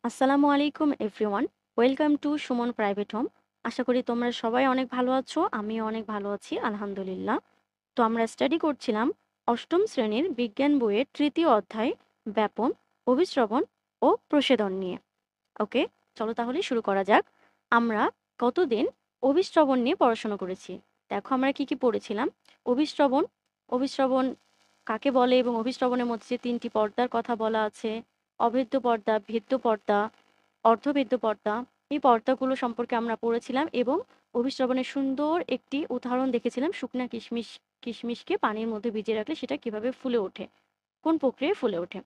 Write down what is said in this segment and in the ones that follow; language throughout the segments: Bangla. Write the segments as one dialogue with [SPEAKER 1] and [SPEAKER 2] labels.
[SPEAKER 1] আসসালামু আলাইকুম everyone. Welcome to Suman private home. আশা করি তোমরা সবাই অনেক ভালো আছো। আমিও অনেক ভালো আছি আলহামদুলিল্লাহ। তো আমরা স্টাডি করছিলাম অষ্টম শ্রেণীর বিজ্ঞান বইয়ের তৃতীয় অধ্যায় ব্যাপন, অভিস্রবণ ও প্রসেদন নিয়ে। ওকে, চলো তাহলে শুরু করা যাক। আমরা কতদিন অভিস্রবণ নিয়ে পড়াশোনা করেছি। দেখো আমরা কি কি পড়েছিলাম। অভিস্রবণ, অভিস্রবণ কাকে বলে এবং অভিস্রবণের মধ্যে যে তিনটি পর্দার কথা বলা আছে, অভেদ্য পর্দা, ভেদ্য পর্দা, অর্ধভেদ্য পর্দা, এই পর্দাগুলো সম্পর্কে আমরা পড়েছিলাম এবং অভিস্রবণের সুন্দর একটি উদাহরণ দেখেছিলাম। শুকনা কিশমিশকে পানির মধ্যে ভিজিয়ে রাখলে সেটা কিভাবে ফুলে ওঠে, কোন প্রক্রিয়ায় ফুলে ওঠে।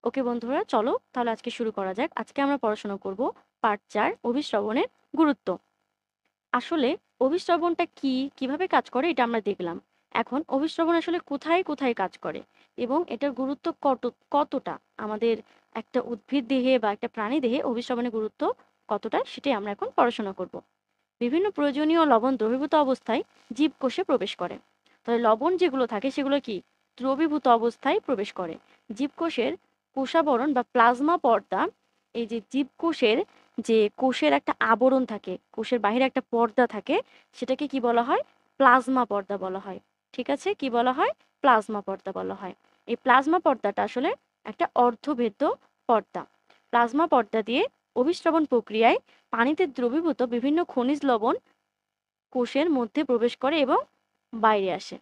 [SPEAKER 1] ওকে বন্ধুরা, চলো তাহলে আজকে শুরু করা যাক। আজকে আমরা পড়াশোনা করব পার্ট 4, অভিস্রবণের গুরুত্ব। আসলে অভিস্রবণটা কি, কিভাবে কাজ করে এটা আমরা দেখলাম। এখন অভিস্রবণ আসলে কোথায় কোথায় কাজ করে এবং এটার গুরুত্ব কতটা আমাদের একটা উদ্ভিদ দেহে বা একটা প্রাণী দেহে অভিস্রবণের গুরুত্ব কতটা, সেটাই আমরা এখন পড়াশোনা করব। বিভিন্ন প্রয়োজনীয় লবণ দ্রবীভূত অবস্থায় জীবকোষে প্রবেশ করে। তাহলে লবণ যেগুলো থাকে সেগুলো কি দ্রবীভূত অবস্থায় প্রবেশ করে। জীবকোষের কোষাবরণ বা প্লাজমা পর্দা, এই যে জীবকোষের যে কোষের একটা আবরণ থাকে, কোষের বাইরে একটা পর্দা থাকে, সেটাকে কি বলা হয়? প্লাজমা পর্দা বলা হয়। ঠিক আছে, কি বলা হয়? প্লাজমা পর্দা বলা হয়। এই প্লাজমা পর্দাটা আসলে একটা অর্ধভেদ্য পর্দা। প্লাজমা পর্দা দিয়ে অভিস্রবণ প্রক্রিয়ায় পানিতে দ্রবীভূত বিভিন্ন খনিজ লবণ কোষের মধ্যে প্রবেশ করে এবং বাইরে আসে।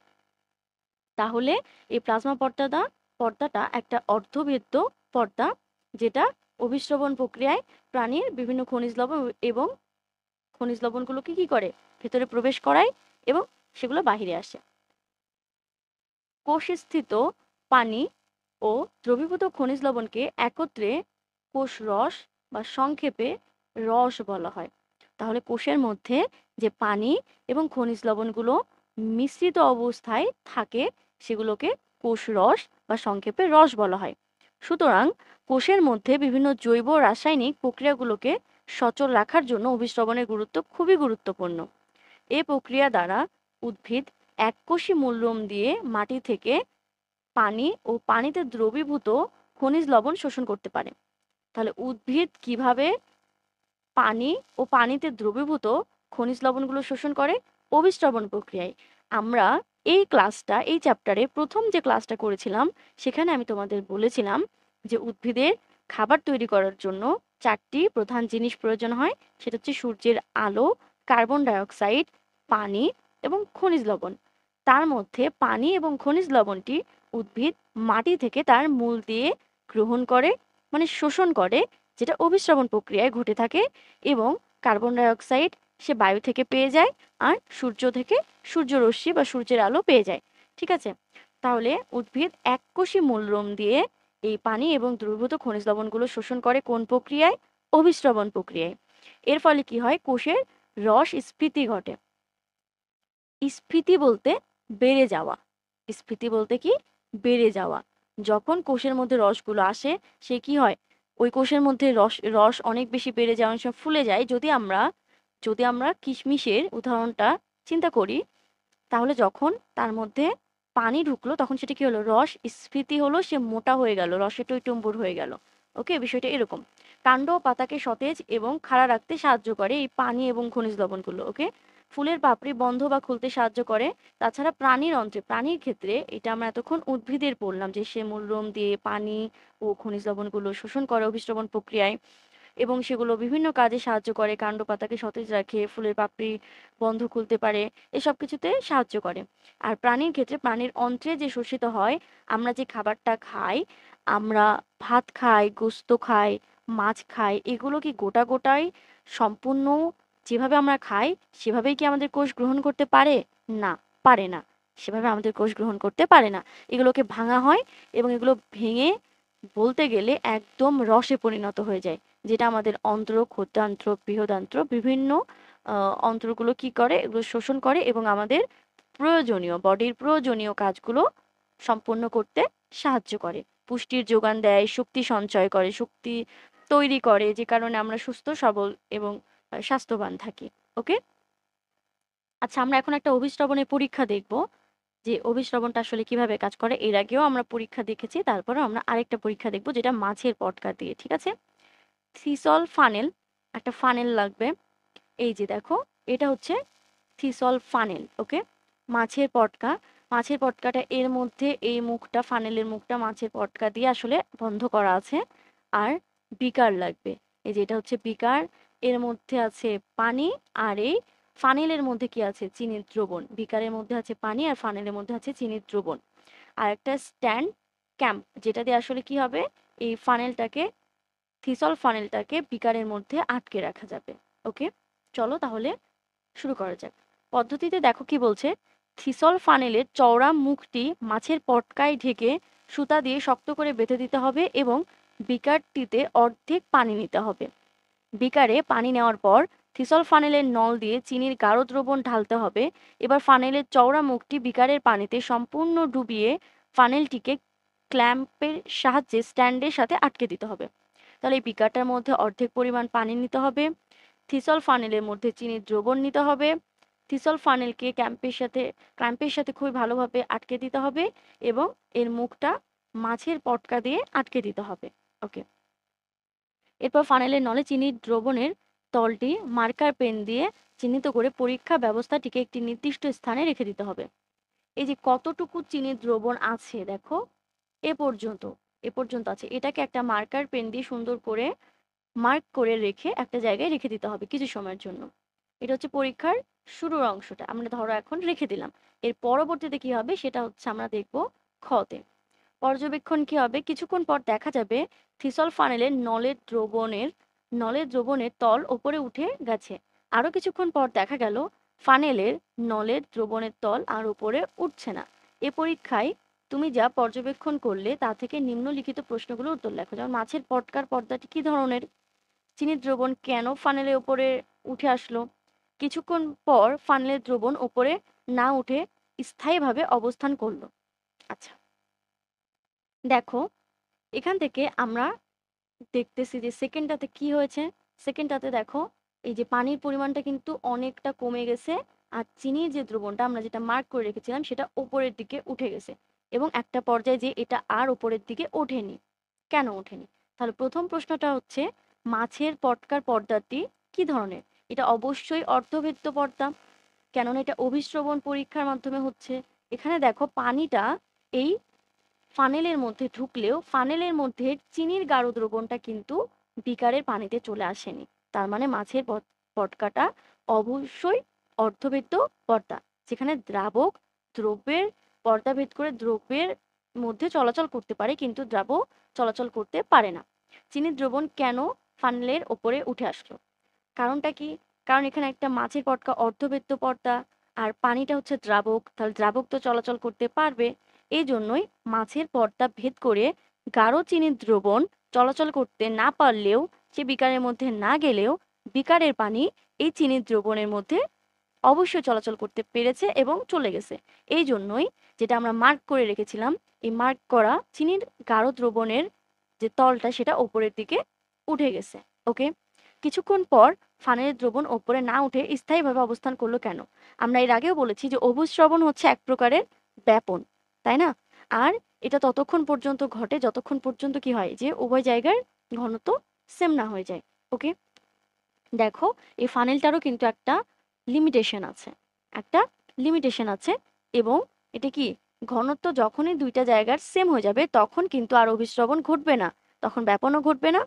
[SPEAKER 1] তাহলে এই প্লাজমা পর্দাটা একটা অর্ধভেদ্য পর্দা, যেটা অভিস্রবণ প্রক্রিয়ায় প্রাণীর বিভিন্ন খনিজ লবণ এবং খনিজ লবণগুলোকে কি করে ভেতরে প্রবেশ করায় এবং সেগুলো বাহিরে আসে। কোষস্থিত পানি ও দ্রবীভূত খনিজ লবণকে একত্রে কোষ রস বা সংক্ষেপে রস বলা হয়। তাহলে কোষের মধ্যে যে পানি এবং খনিজ লবণগুলো মিশ্রিত অবস্থায় থাকে সেগুলোকে কোষ রস বা সংক্ষেপে রস বলা হয়। সুতরাং কোষের মধ্যে বিভিন্ন জৈব রাসায়নিক প্রক্রিয়াগুলোকে সচল রাখার জন্য অভিস্রবণের গুরুত্ব খুবই গুরুত্বপূর্ণ। এই প্রক্রিয়া দ্বারা উদ্ভিদ এককোষী মূলরম দিয়ে মাটি থেকে পানি ও পানিতে দ্রবীভূত খনিজ লবণ শোষণ করতে পারে। তাহলে উদ্ভিদ কিভাবে পানি ও পানিতে দ্রবীভূত খনিজ লবণগুলো শোষণ করে? অভিস্রবণ প্রক্রিয়ায়। আমরা এই চ্যাপ্টারে প্রথম যে ক্লাসটা করেছিলাম সেখানে আমি তোমাদের বলেছিলাম যে উদ্ভিদের খাবার তৈরি করার জন্য 4টি প্রধান জিনিস প্রয়োজন হয়। সেটা হচ্ছে সূর্যের আলো, কার্বন ডাইঅক্সাইড, পানি এবং খনিজ লবণ। তার মধ্যে পানি এবং খনিজ লবণটি উদ্ভিদ মাটি থেকে তার মূল দিয়ে গ্রহণ করে, মানে শোষণ করে, যেটা অভিস্রবণ প্রক্রিয়ায় ঘটে থাকে। এবং কার্বন ডাইঅক্সাইড সে বায়ু থেকে পেয়ে যায়, আর সূর্য থেকে সূর্যরশ্মি বা সূর্যের আলো পেয়ে যায়। ঠিক আছে, তাহলে উদ্ভিদ এককোষী মূলরম দিয়ে এই পানি এবং দ্রবীভূত খনিজ লবণগুলো শোষণ করে কোন প্রক্রিয়ায়? অভিস্রবণ প্রক্রিয়ায়। এর ফলে কি হয়? কোষের রস স্ফীতি ঘটে। স্ফীতি বলতে বেড়ে যাওয়া। স্ফীতি বলতে কি? বেড়ে যাওয়া। যখন কোষের মধ্যে রসগুলো আসে, সে কি হয়? ওই কোষের মধ্যে রস রস অনেক বেশি বেড়ে যায়, অনেক সময় ফুলে যায়। যদি আমরা কিশমিশের উদাহরণটা চিন্তা করি, তাহলে যখন তার মধ্যে পানি ঢুকলো তখন সেটা কি হলো? রস স্ফীতি হলো, সে মোটা হয়ে গেল, রসে টইটুম্বুর হয়ে গেল। ওকে, বিষয়টা এরকম। কাণ্ড ও পাতাকে সতেজ এবং খাড়া রাখতে সাহায্য করে এই পানি এবং খনিজ লবণগুলো। ওকে, ফুলের পাপড়ি বন্ধ বা খুলতে সাহায্য করে। তাছাড়া প্রাণীর ক্ষেত্রে এটা আমরা এতক্ষণ উদ্ভিদের পড়লাম যে সে মূলরোম দিয়ে পানি ও খনিজ লবণগুলো শোষণ করে অভিস্রবণ প্রক্রিয়ায় এবং সেগুলো বিভিন্ন কাজে সাহায্য করে। কাণ্ড পাতাকে সতেজ রাখে, ফুলের পাপড়ি বন্ধ খুলতে পারে, এসব কিছুতে সাহায্য করে। আর প্রাণীর ক্ষেত্রে প্রাণীর অন্ত্রে যে শোষিত হয়, আমরা যে খাবারটা খাই, আমরা ভাত খাই, গোস্ত খাই, মাছ খাই, এগুলো কি গোটা গোটাই সম্পূর্ণ যেভাবে আমরা খাই সেভাবেই কি আমাদের কোষ গ্রহণ করতে পারে? না, পারে না। সেভাবে আমাদের কোষ গ্রহণ করতে পারে না। এগুলোকে ভাঙা হয় এবং এগুলো ভেঙে বলতে গেলে একদম রসে পরিণত হয়ে যায়, যেটা আমাদের অন্ত্র, ক্ষুদ্রান্ত্র, বৃহদান্ত্র বিভিন্ন অন্ত্রগুলো কি করে? এগুলো শোষণ করে এবং আমাদের বডির প্রয়োজনীয় কাজগুলো সম্পন্ন করতে সাহায্য করে। পুষ্টির যোগান দেয়, শক্তি সঞ্চয় করে, শক্তি তৈরি করে, যে কারণে আমরা সুস্থ সবল এবং স্বাস্থ্যবান থাকি। ওকে, আচ্ছা, আমরা এখন একটা অভিস্রবণের পরীক্ষা দেখব যে অভিস্রবণটা আসলে কিভাবে কাজ করে। এর আগেও আমরা পরীক্ষা দেখেছি, তারপরে আমরা আরেকটা পরীক্ষা দেখব যেটা মাছের পটকা দিয়ে। ঠিক আছে, থিসল ফানেল, একটা ফানেল লাগবে। এই যে দেখো, এটা হচ্ছে থিসল ফানেল। ওকে, মাছের পটকা। মাছের পটকাটা এর মধ্যে এই মুখটা, ফানেলের মুখটা মাছের পটকা দিয়ে আসলে বন্ধ করা আছে। আর বিকার লাগবে। এই যে এটা হচ্ছে বিকার, এর মধ্যে আছে পানি। আর এই ফানেলের মধ্যে কি আছে? চিনির দ্রবণ। বিকারের মধ্যে আছে পানি আর ফানেলের মধ্যে আছে চিনির দ্রবণ। আর একটা স্ট্যান্ড ক্যাম্প, যেটা দিয়ে আসলে কি হবে, এই ফানেলটাকে, থিসল ফানেলটাকে বিকারের মধ্যে আটকে রাখা যাবে। ওকে, চলো তাহলে শুরু করা যাক। পদ্ধতিতে দেখো কি বলছে, থিসল ফানেলের চওড়া মুখটি মাছের পটকায় ঢেকে সুতা দিয়ে শক্ত করে বেঁধে দিতে হবে এবং বিকারটিতে অর্ধেক পানি নিতে হবে। বিকারে পানি নেওয়ার পর থিসল ফানেলের নল দিয়ে চিনির গাঢ় দ্রবণ ঢালতে হবে। এবার ফানেলের চওড়া মুখটি বিকারের পানিতে সম্পূর্ণ ডুবিয়ে ফানেলটিকে ক্ল্যাম্পের সাহায্যে স্ট্যান্ডের সাথে আটকে দিতে হবে। তাহলে এই বিকারটার মধ্যে অর্ধেক পরিমাণ পানি নিতে হবে, থিসল ফানেলের মধ্যে চিনির দ্রবণ নিতে হবে, থিসল ফানেলকে ক্ল্যাম্পের সাথে খুবই ভালোভাবে আটকে দিতে হবে এবং এর মুখটা মাছের পটকা দিয়ে আটকে দিতে হবে। ওকে, এরপর ফানেলের নলে চিনির দ্রবণের তলটি মার্কার পেন দিয়ে চিহ্নিত করে পরীক্ষা ব্যবস্থাটিকে একটি নির্দিষ্ট স্থানে রেখে দিতে হবে। এই যে কতটুকু চিনির দ্রবণ আছে দেখো, এ পর্যন্ত, এ পর্যন্ত আছে, এটাকে একটা মার্কার পেন দিয়ে সুন্দর করে মার্ক করে রেখে একটা জায়গায় রেখে দিতে হবে কিছু সময়ের জন্য। এটা হচ্ছে পরীক্ষার শুরুর অংশটা, আমরা ধরো এখন রেখে দিলাম। এর পরবর্তীতে কি হবে সেটা হচ্ছে আমরা দেখব খতে। পর্যবেক্ষণ কি হবে, কিছুক্ষণ পর দেখা যাবে থিসল ফানেলের নলের দ্রবণের তল ওপরে উঠে গেছে। আরো কিছুক্ষণ পর দেখা গেল ফানেলের নলের দ্রবণের তল আর উপরে উঠছে না। এ পরীক্ষায় তুমি যা পর্যবেক্ষণ করলে তা থেকে নিম্নলিখিত প্রশ্নগুলোর উত্তর লেখো। যেমন মাছের পটকার পর্দাটি কি ধরনের, চিনির দ্রবণ কেন ফানেলের ওপরে উঠে আসলো, কিছুক্ষণ পর ফানেলের দ্রবণ ওপরে না উঠে স্থায়ীভাবে অবস্থান করলো। আচ্ছা, দেখো এখান থেকে আমরা দেখতেছি যে সেকেন্ডটাতে কি হয়েছে। সেকেন্ডটাতে দেখো এই যে পানির পরিমাণটা কিন্তু অনেকটা কমে গেছে, আর চিনির যে দ্রবণটা আমরা যেটা মার্ক করে রেখেছিলাম সেটা উপরের দিকে উঠে গেছে এবং একটা পর্যায়ে যে এটা আর উপরের দিকে ওঠেনি। কেন ওঠেনি? তাহলে প্রথম প্রশ্নটা হচ্ছে, মাছের পটকার পর্দাটি কি ধরনের? এটা অবশ্যই অর্ধভেদ্য পর্দা, কেননা এটা অভিস্রবণ পরীক্ষার মাধ্যমে হচ্ছে। এখানে দেখো পানিটা এই ফানেলের মধ্যে ঢুকলেও ফানেলের মধ্যে চিনির গাঢ় দ্রবণটা কিন্তু বিকারের পানিতে চলে আসেনি। তার মানে মাছের পটকাটা অবশ্যই অর্ধভেদ্য পর্দা, যেখানে দ্রাবক দ্রব্যের পর্দা ভেদ করে দ্রব্যের মধ্যে চলাচল করতে পারে কিন্তু দ্রাবক চলাচল করতে পারে না। চিনির দ্রবণ কেন ফানেলের ওপরে উঠে আসলো? কারণটা কি? কারণ এখানে একটা মাছের পটকা অর্ধভেদ্য পর্দা আর পানিটা হচ্ছে দ্রাবক, তাহলে দ্রাবক তো চলাচল করতে পারবে। এই জন্যই মাছের পর্দা ভেদ করে গাঢ় চিনির দ্রবণ চলাচল করতে না পারলেও, সে বিকারের মধ্যে না গেলেও, বিকারের পানি এই চিনির দ্রবণের মধ্যে অবশ্যই চলাচল করতে পেরেছে এবং চলে গেছে। এই জন্যই যেটা আমরা মার্ক করে রেখেছিলাম, এই মার্ক করা চিনির গাঢ় দ্রবণের যে তলটা সেটা ওপরের দিকে উঠে গেছে। ওকে, কিছুক্ষণ পর ফানেলের দ্রবণ ওপরে না উঠে স্থায়ীভাবে অবস্থান করলো কেন? আমরা এর আগেও বলেছি যে অভূস্রবণ হচ্ছে এক প্রকারের ব্যাপন, তাই না? আর এটা ততক্ষণ পর্যন্ত ঘটে যতক্ষণ পর্যন্ত কি হয়, যে উভয় জায়গার ঘনত্ব সেম না হয়ে যায়। ওকে, দেখো এই ফানেলটারও কিন্তু একটা লিমিটেশন আছে, একটা লিমিটেশন আছে। এবং এটা কি, ঘনত্ব যখনই দুইটা জায়গার সেম হয়ে যাবে তখন কিন্তু আর অভিস্রবণ ঘটবে না, তখন ব্যাপনও ঘটবে না,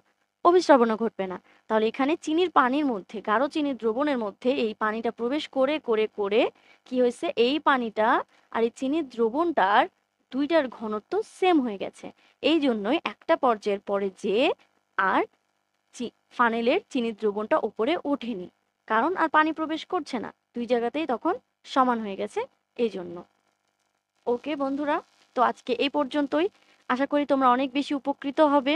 [SPEAKER 1] অভিস্রবণও ঘটবে না। তাহলে এখানে চিনির পানির মধ্যে, গাঢ় চিনির দ্রবণের মধ্যে এই পানিটা প্রবেশ করে করে করে কি হয়েছে, এই পানিটা আর এই চিনির দ্রবণটার দুইটার ঘনত্ব সেম হয়ে গেছে। এই জন্যই একটা পর্যায়ের পরে যে আর ফানেলের চিনির দ্রবণটা ওপরে ওঠেনি, কারণ আর পানি প্রবেশ করছে না, দুই জায়গাতেই তখন সমান হয়ে গেছে এই জন্য। ওকে বন্ধুরা, তো আজকে এই পর্যন্তই। আশা করি তোমরা অনেক বেশি উপকৃত হবে।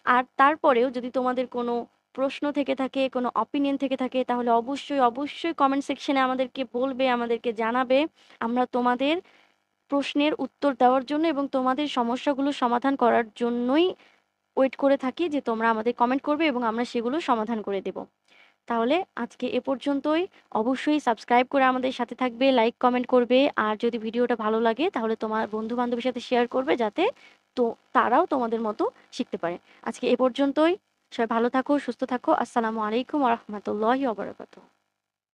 [SPEAKER 1] আর তারপরেও যদি তোমাদের কোনো প্রশ্ন থেকে থাকে, কোনো অপিনিয়ন থেকে থাকে, তাহলে অবশ্যই অবশ্যই কমেন্ট সেকশনে আমাদেরকে বলবে, আমাদেরকে জানাবে। আমরা তোমাদের প্রশ্নের উত্তর দেওয়ার জন্য এবং তোমাদের সমস্যাগুলো সমাধান করার জন্যই ওয়েট করে থাকি যে তোমরা আমাদের কমেন্ট করবে এবং আমরা সেগুলো সমাধান করে দেব। তাহলে আজকে এ পর্যন্তই। অবশ্যই সাবস্ক্রাইব করে আমাদের সাথে থাকবে, লাইক কমেন্ট করবে, আর যদি ভিডিওটা ভালো লাগে তাহলে তোমার বন্ধু বান্ধবের সাথে শেয়ার করবে, যাতে তো তারাও তোমাদের মতো শিখতে পারে। আজকে এ পর্যন্তই। সবাই ভালো থাকো, সুস্থ থাকো। আসসালামু আলাইকুম ওয়া রাহমাতুল্লাহি ওয়া বারাকাতুহু।